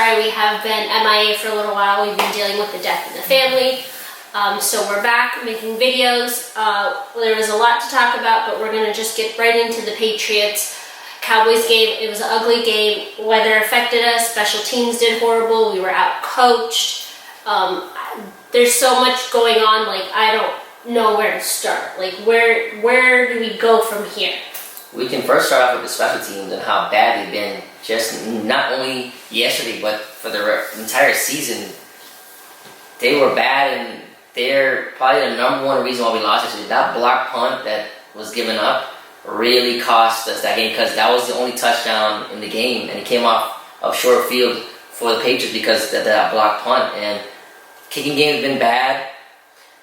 sorry we have been MIA for a little while. We've been dealing with the death in the family. So we're back making videos. There was a lot to talk about, but we're going to just get right into the Patriots Cowboys game. It was an ugly game. Weather affected us. Special teams did horrible. We were out-coached. There's so much going on, like, I don't know where to start. Like, where do we go from here? We can first start off with the special teams and how bad they've been, just not only yesterday, but for the entire season. They were bad, and they're probably the number one reason why we lost yesterday. That block punt that was given up really cost us that game, because that was the only touchdown in the game, and it came off of short field for the Patriots because of that block punt. And kicking game has been bad.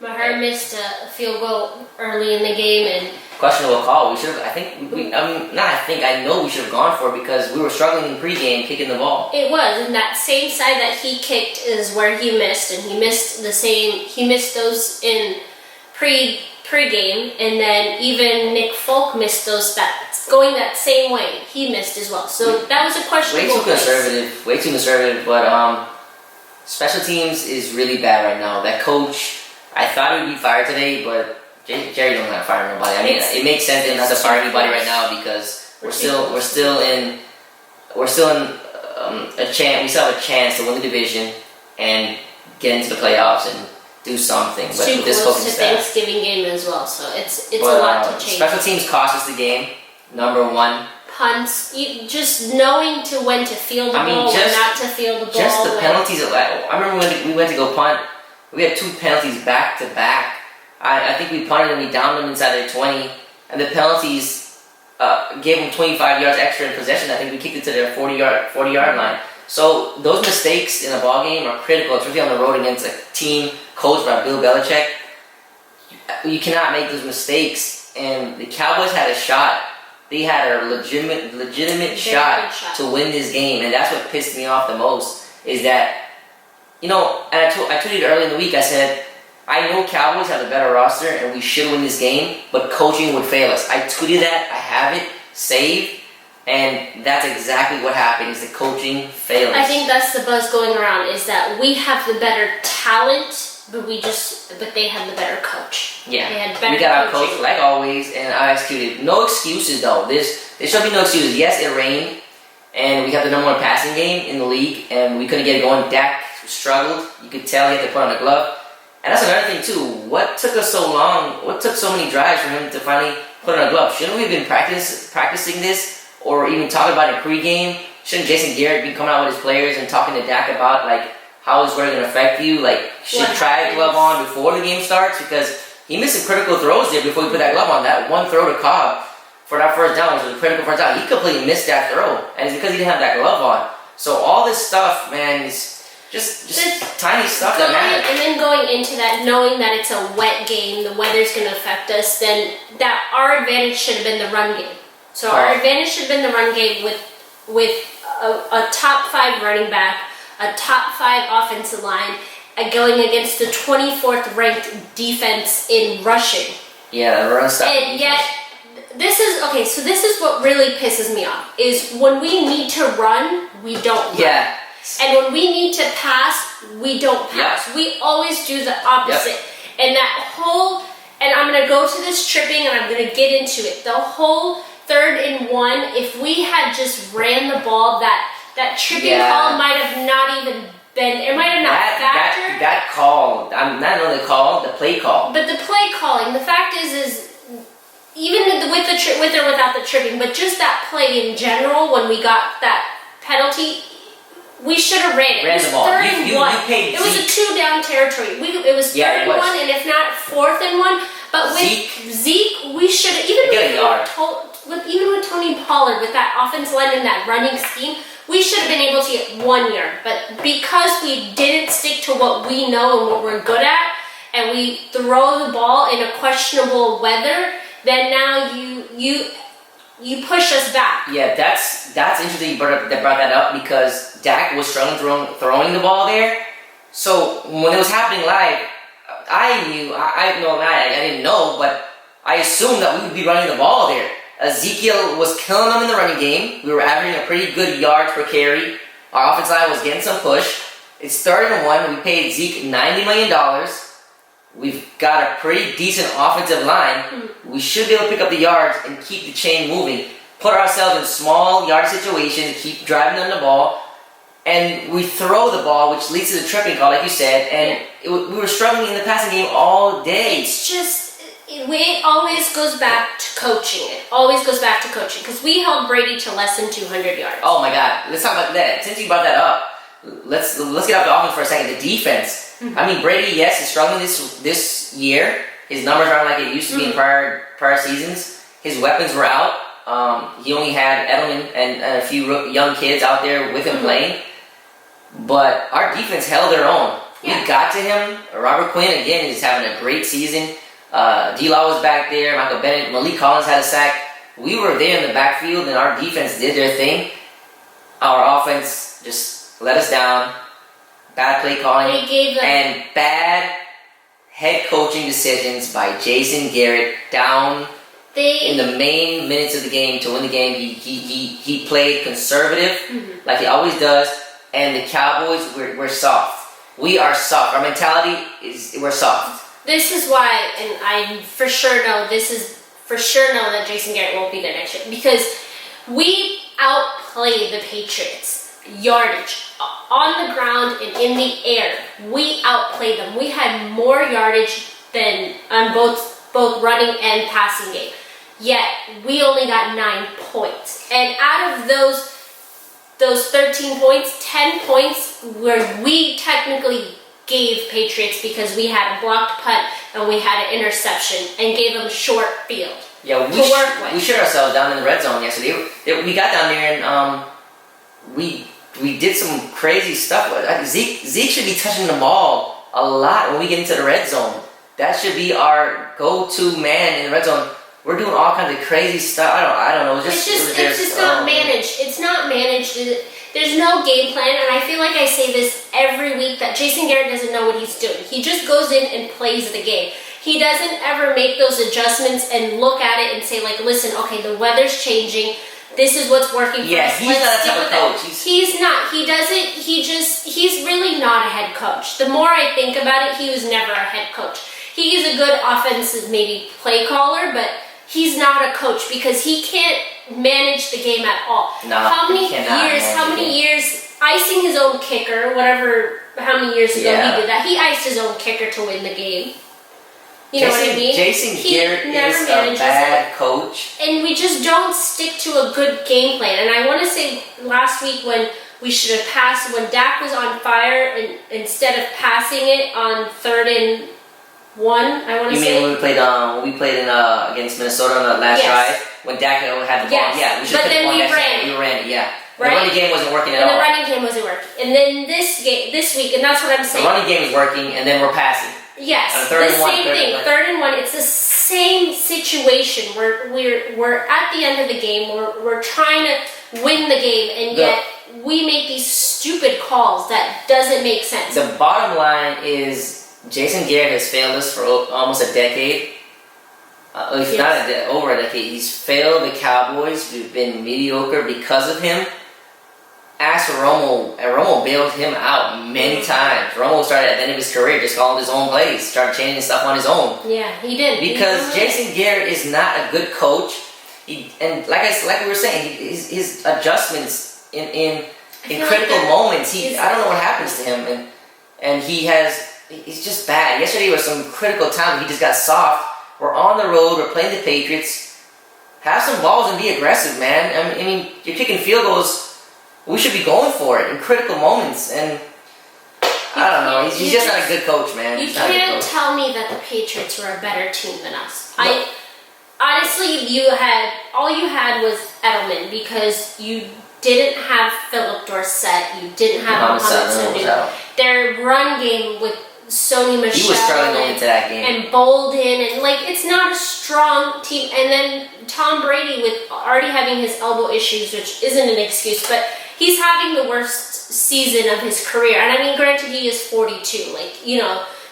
Maher missed a field goal early in the game, and questionable call. We should have. I know we should have gone for it because we were struggling in pregame kicking the ball. It was, and that same side that he kicked is where he missed, and he missed the same. He missed those in pregame, and then even Nick Folk missed those going that same way. He missed as well. So that was a questionable. Way too conservative. But special teams is really bad right now. That coach, I thought he would be fired today, but Jerry don't have to fire nobody. I mean, it makes sense not to fire anybody right now because we're still in a chance. We still have a chance to win the division and get into the playoffs and do something. But too close to Thanksgiving game as well, so it's a lot to change. Special teams cost us the game. Number one. Punts, just knowing when to field the ball, when not to field the ball. Just the penalties. I remember when we went to go punt. We had 2 penalties back to back. I think we punted and we downed them inside their 20, and the penalties gave them 25 yards extra in possession. I think we kicked it to their 40-yard line. So those mistakes in a ball game are critical, especially on the road against a team coached by Bill Belichick. You cannot make those mistakes, and the Cowboys had a shot. They had a legitimate shot to win this game, and that's what pissed me off the most. Is that, and I tweeted early in the week. I said, I know Cowboys have a better roster and we should win this game, but coaching would fail us. I tweeted that. I have it saved, and that's exactly what happened. Is the coaching failed us. I think that's the buzz going around. Is that we have the better talent. But they had the better coach. Yeah, they had better we got our coach like always, and I executed. No excuses though. There should be no excuses. Yes, it rained, and we have the number 1 passing game in the league, and we couldn't get it going. Dak struggled. You could tell he had to put on a glove, and that's another thing too. What took us so long? What took so many drives for him to finally put on a glove? Shouldn't we have been practicing this, or even talking about it in pregame? Shouldn't Jason Garrett be coming out with his players and talking to Dak about how is weather going to affect you? Should try a glove on before the game starts, because he missed some critical throws there before he put that glove on. That one throw to Cobb for that first down was a critical first down. He completely missed that throw, and it's because he didn't have that glove on. So all this stuff, man, is just tiny stuff that matters. And then going into that, knowing that it's a wet game, the weather's going to affect us, then that our advantage should have been the run game. So our advantage should have been the run game with a top 5 running back, a top 5 offensive line, going against the 24th ranked defense in rushing. Yeah, the run stuff. And yet, this is what really pisses me off, is when we need to run, we don't run. Yeah. And when we need to pass, we don't pass. Yep. We always do the opposite. Yep. And and I'm going to go to this tripping and I'm going to get into it. The whole 3rd and 1, if we had just ran the ball, that tripping call might have not even been, it might have not factored. That call, not only the call, the play call. But the play calling, the fact is even with or without the tripping, but just that play in general, when we got that penalty, we should have ran it. Ran the ball. 3rd and 1. It was a 2-down territory. It was 3rd and 1, and if not 4th and 1. But with Zeke, we should have, even with Tony Pollard, with that offensive line and that running scheme, we should have been able to get 1 yard. But because we didn't stick to what we know and what we're good at, and we throw the ball in a questionable weather, then now you push us back. Yeah, that's interesting you brought that up, because Dak was struggling throwing the ball there. So when it was happening live, I didn't know, but I assumed that we would be running the ball there. Ezekiel was killing them in the running game. We were averaging a pretty good yards per carry. Our offensive line was getting some push. It's 3rd and 1. We paid Zeke $90 million. We've got a pretty decent offensive line. We should be able to pick up the yards and keep the chain moving. Put ourselves in small yard situations, keep driving them the ball. And we throw the ball, which leads to the tripping call, like you said. And we were struggling in the passing game all day. It's just, it always goes back to coaching. It always goes back to coaching. Because we held Brady to less than 200 yards. Oh my God. Let's talk about that. Since you brought that up, let's get off the offense for a second. The defense. I mean, Brady, yes, is struggling this year. His numbers aren't like it used to be in prior seasons. His weapons were out. He only had Edelman and a few young kids out there with him playing. But our defense held their own. Yeah. We got to him. Robert Quinn, again, is having a great season. D-Law was back there. Michael Bennett. Malik Collins had a sack. We were there in the backfield, and our defense did their thing. Our offense just let us down. Bad play calling. And bad head coaching decisions by Jason Garrett down in the main minutes of the game to win the game. He played conservative like he always does. And the Cowboys, we're soft. We are soft. Our mentality is we're soft. This is why, and I for sure know that Jason Garrett won't be there next year, because we outplayed the Patriots yardage on the ground and in the air. We outplayed them. We had more yardage than on both running and passing game. Yet we only got 9 points, and out of those 13 points, 10 points where we technically gave Patriots because we had a blocked punt and we had an interception and gave them short field. Yeah, we shut ourselves down in the red zone yesterday. We got down there and we did some crazy stuff. Zeke should be touching the ball a lot when we get into the red zone. That should be our go-to man in the red zone. We're doing all kinds of crazy stuff. I don't know. It's just not managed. It's not managed. There's no game plan, and I feel like I say this every week that Jason Garrett doesn't know what he's doing. He just goes in and plays the game. He doesn't ever make those adjustments and look at it and say, like, listen, okay, the weather's changing. This is what's working for us. He's not that type of coach. He's not. He doesn't. He's really not a head coach. The more I think about it, he was never a head coach. He's a good offensive maybe play caller, but he's not a coach because he can't manage the game at all. No, how many years icing his own kicker, how many years ago he did that? He iced his own kicker to win the game. You know what I mean? Jason Garrett is a bad coach. And we just don't stick to a good game plan. And I want to say last week when we should have passed, when Dak was on fire, and instead of passing it on 3rd and 1, I want to say. You mean when we played in against Minnesota on the last drive? When Dak had the ball? Yes. Yeah, we should have then we ran it, yeah. Right? The running game wasn't working at all. The running game wasn't working. And then this week, and that's what I'm saying. The running game is working, and then we're passing. Yes, the same thing. 3rd and 1. It's the same situation. We're at the end of the game. We're trying to win the game, and yet we make these stupid calls that doesn't make sense. The bottom line is Jason Garrett has failed us for almost a decade. If not over a decade, he's failed the Cowboys. We've been mediocre because of him. Ask Romo, and Romo bailed him out many times. Romo started at the end of his career just calling his own plays, started changing stuff on his own. Yeah, he did. Because Jason Garrett is not a good coach. And like we were saying, his adjustments in critical moments, I don't know what happens to him, and he's just bad. Yesterday was some critical time. He just got soft. We're on the road. We're playing the Patriots. Have some balls and be aggressive, man. I mean, you're kicking field goals. We should be going for it in critical moments. And I don't know. He's just not a good coach, man. You can't tell me that the Patriots were a better team than us. No. Honestly, all you had was Edelman because you didn't have Philip Dorsett. You didn't have Mohamed Sanu. Their run game with Sony Michel he was struggling into that game. And Bolden, and it's not a strong team. And then Tom Brady with already having his elbow issues, which isn't an excuse, but he's having the worst season of his career. And I mean, granted, he is 42.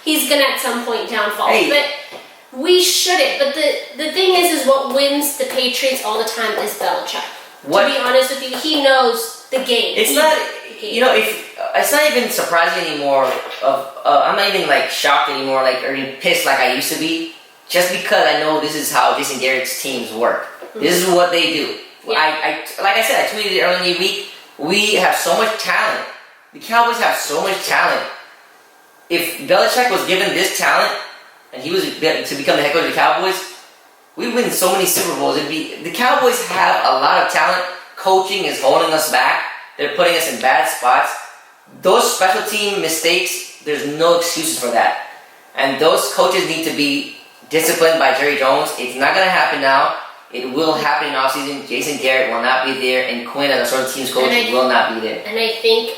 He's gonna at some point downfall. Hey. But we shouldn't. But the thing is what wins the Patriots all the time is Belichick. To be honest with you, he knows the game. game. You know, if it's not even surprising anymore. I'm not even like shocked anymore, like or even pissed like I used to be. Just because I know this is how Jason Garrett's teams work. Mm-hmm. This is what they do. Yeah. I like I said, I tweeted it earlier in the week. We have so much talent. The Cowboys have so much talent. If Belichick was given this talent and he was to become the head coach of the Cowboys, we win so many Super Bowls. The Cowboys have a lot of talent. Coaching is holding us back. They're putting us in bad spots. Those special team mistakes, there's no excuses for that. And those coaches need to be disciplined by Jerry Jones. It's not going to happen now. It will happen in offseason. Jason Garrett will not be there, and Quinn, as a sort of team's coach, will not be there. And I think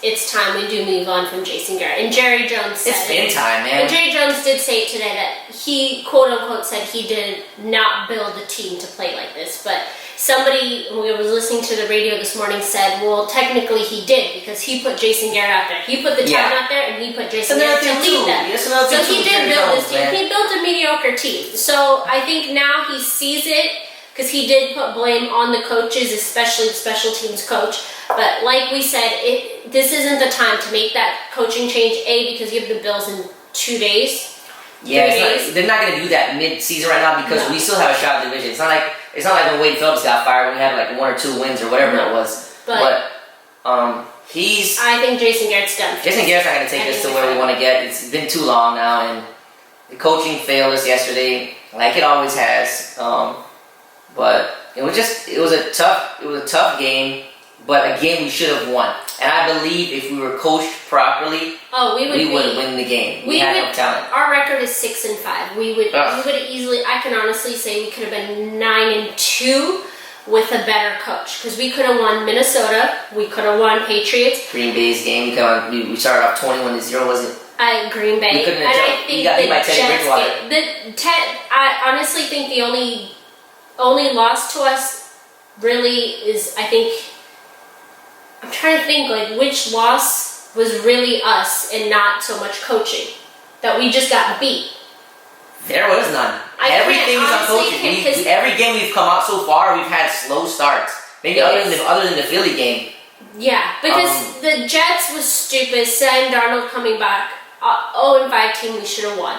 it's time we do move on from Jason Garrett. And Jerry Jones said it's been time, man. And Jerry Jones did say it today that he, quote unquote, said he did not build a team to play like this. But somebody who was listening to the radio this morning said, well, technically he did because he put Jason Garrett out there. He put the talent out there, and he put Jason Garrett to lead them. So he did build this team. He built a mediocre team. So I think now he sees it because he did put blame on the coaches, especially the special teams coach. But like we said, this isn't the time to make that coaching change, because you have the Bills in 2 days. Yeah, they're not going to do that mid-season right now because we still have a shot at the division. It's not like when Wade Phillips got fired, we had like 1 or 2 wins or whatever it was. But I think Jason Garrett's done. Jason Garrett's not going to take us to where we want to get. It's been too long now, and the coaching failed us yesterday, like it always has. But it was a tough game. But again, we should have won. And I believe if we were coached properly, we would win the game. We had no talent. Our record is 6-5. We would have easily. I can honestly say we could have been 9-2 with a better coach because we could have won Minnesota. We could have won Patriots. Green Bay's game. We started off 21-0. Was it? Green Bay. We couldn't have jumped. We got hit by Teddy Bridgewater. I honestly think the only loss to us really is I'm trying to think like which loss was really us and not so much coaching. That we just got beat. There was none. Everything's on coaching. Every game we've come out so far, we've had slow starts. Maybe other than the Philly game. Yeah, because the Jets was stupid. Sam Darnold coming back, 0-5 team, we should have won.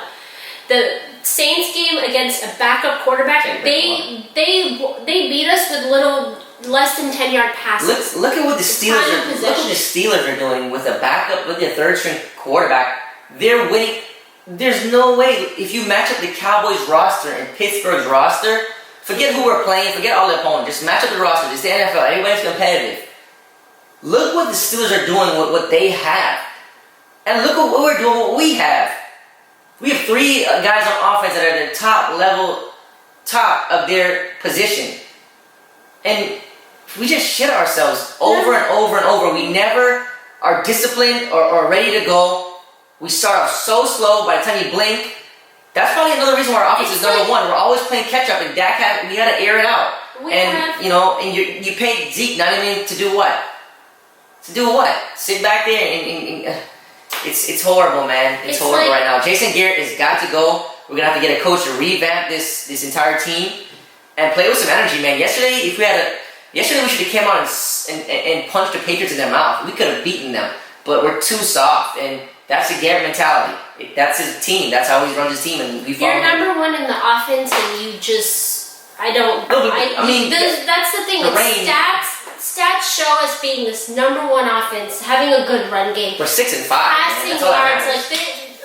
The Saints game against a backup quarterback, they beat us with less than 10-yard passes. Look at what the Steelers are doing with a backup, with their third-string quarterback. They're winning. There's no way. If you match up the Cowboys roster and Pittsburgh's roster, forget who we're playing, forget all the opponents. Just match up the roster. It's the NFL. Everybody's competitive. Look what the Steelers are doing with what they have. And look at what we're doing with what we have. We have 3 guys on offense that are at the top of their position. And we just shit ourselves over and over and over. We never are disciplined or ready to go. We start off so slow. By the time you blink, that's probably another reason why our offense is number 1. We're always playing catch up, and Dak we got to air it out. And you paid Zeke not even to do what? To do what? Sit back there and it's horrible, man. It's horrible right now. Jason Garrett has got to go. We're gonna have to get a coach to revamp this entire team and play with some energy, man. Yesterday we should have came out and punched the Patriots in their mouth. We could have beaten them, but we're too soft, and that's the Garrett mentality. That's his team. That's how he runs his team, and we follow him. You're number 1 in the offense, and you just that's the thing. Stats show us being this number 1 offense, having a good run game. We're 6-5. Passing yards,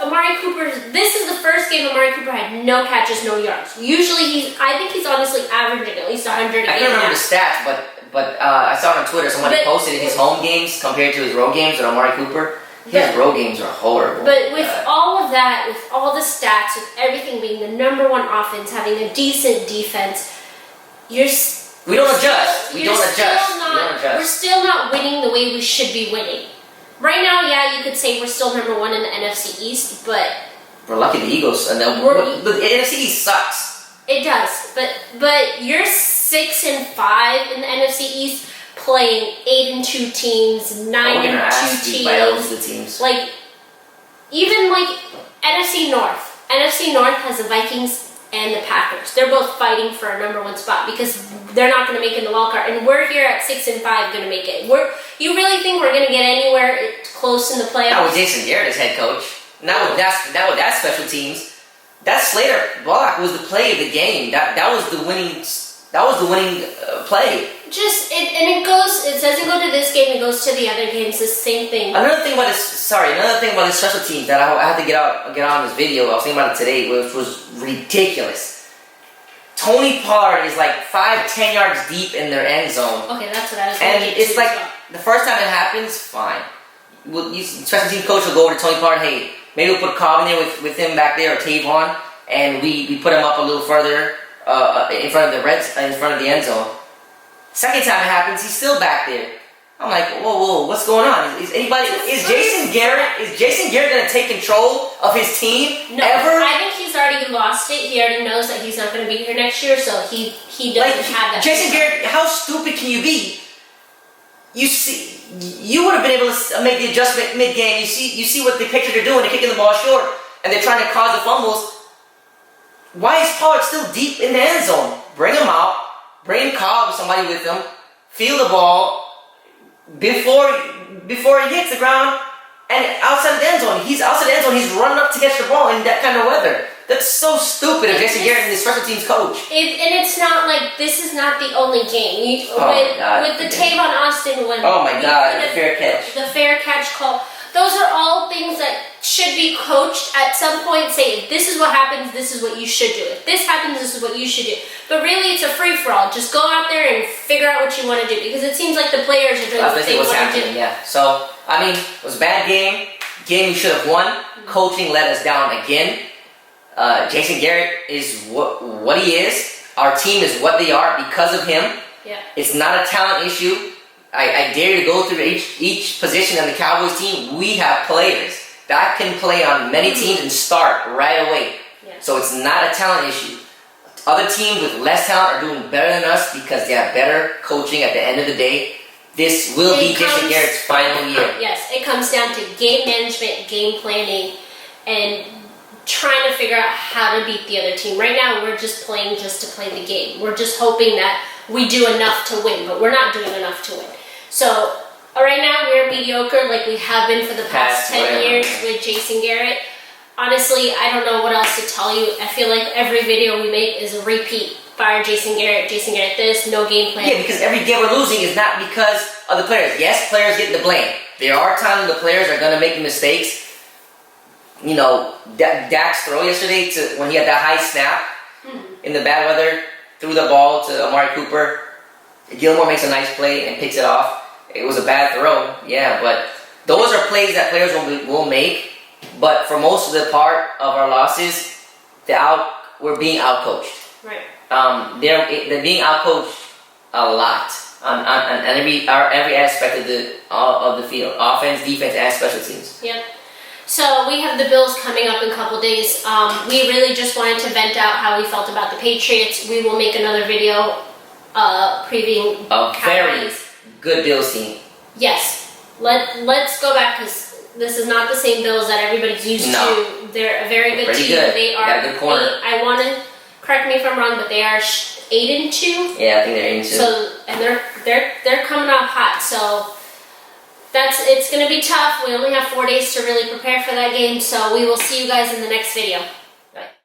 Amari Cooper. This is the first game Amari Cooper had no catches, no yards. Usually I think he's honestly averaging at least 100. I can't remember the stats, but I saw it on Twitter. Somebody posted his home games compared to his road games with Amari Cooper. His road games are horrible. But with all of that, with all the stats, with everything being the number 1 offense, having a decent defense, we don't adjust. We're still not winning the way we should be winning. Right now, you could say we're still number 1 in the NFC East, but we're lucky the Eagles. And the NFC East sucks. It does, but you're 6-5 in the NFC East, playing 8-2 teams, 9-2 teams. Even NFC North. NFC North has the Vikings and the Packers. They're both fighting for a number 1 spot because they're not going to make it in the wild card, and we're here at 6-5 going to make it. You really think we're going to get anywhere close in the playoffs? Not with Jason Garrett as head coach. Not with that special teams. That Slater block was the play of the game. That was the winning. That was the winning play. It doesn't go to this game. It goes to the other games. The same thing. Another thing about this special teams that I had to get on this video. I was thinking about it today, which was ridiculous. Tony Pollard is like 5-10 yards deep in their end zone. Okay, that's what I was. And it's like the first time it happens, fine. Special team coach will go over to Tony Pollard. Hey, maybe we'll put Cobb in there with him back there or Tavon, and we put him up a little further in front of the end zone. Second time it happens, he's still back there. I'm like, whoa, what's going on? Is Jason Garrett gonna take control of his team? No, ever? I think he's already lost it. He already knows that he's not going to be here next year, so he doesn't have that. Jason Garrett, how stupid can you be? You would have been able to make the adjustment mid-game. You see what the Patriots are doing. They're kicking the ball short, and they're trying to cause the fumbles. Why is Pollard still deep in the end zone? Bring him out. Bring Cobb, somebody with him. Feel the ball before he hits the ground. And outside the end zone, he's running up to catch the ball in that kind of weather. That's so stupid of Jason Garrett and the special teams coach. And it's not like this is not the only game. With the Tavon Austin one. Oh my God, the fair catch. The fair catch call. Those are all things that should be coached at some point. Say, if this is what happens, this is what you should do. If this happens, this is what you should do. But really, it's a free-for-all. Just go out there and figure out what you want to do. Because it seems like the players are doing what they want to do. Yeah. So, I mean, it was a bad game. Game we should have won. Coaching let us down again. Jason Garrett is what he is. Our team is what they are because of him. Yeah. It's not a talent issue. I dare you to go through each position on the Cowboys team. We have players that can play on many teams and start right away. Yeah. So it's not a talent issue. Other teams with less talent are doing better than us because they have better coaching at the end of the day. This will be Jason Garrett's final year. Yes, it comes down to game management, game planning, and trying to figure out how to beat the other team. Right now, we're just playing just to play the game. We're just hoping that we do enough to win, but we're not doing enough to win. So right now, we're mediocre like we have been for the past 10 years with Jason Garrett. Honestly, I don't know what else to tell you. I feel like every video we make is a repeat. Fire Jason Garrett this, no game plan. Yeah, because every game we're losing is not because of the players. Yes, players get the blame. There are times when the players are going to make mistakes. You know, Dak's throw yesterday when he had that high snap in the bad weather, threw the ball to Amari Cooper. Gilmore makes a nice play and picks it off. It was a bad throw, yeah, but those are plays that players will make. But for most of the part of our losses, we're being outcoached. Right. They're being outcoached a lot on every aspect of the field, offense, defense, and special teams. Yep. So we have the Bills coming up in a couple days. We really just wanted to vent out how we felt about the Patriots. We will make another video previewing a Cowboys. Very good Bills team. Yes. Let's go back because this is not the same Bills that everybody's used to. They're a very good Pretty team. Good. They are. Got a good corner. I want to correct me if I'm wrong, but they are 8-2. Yeah, I think they're 8-2. So and they're coming off hot. So it's going to be tough. We only have 4 days to really prepare for that game. So we will see you guys in the next video.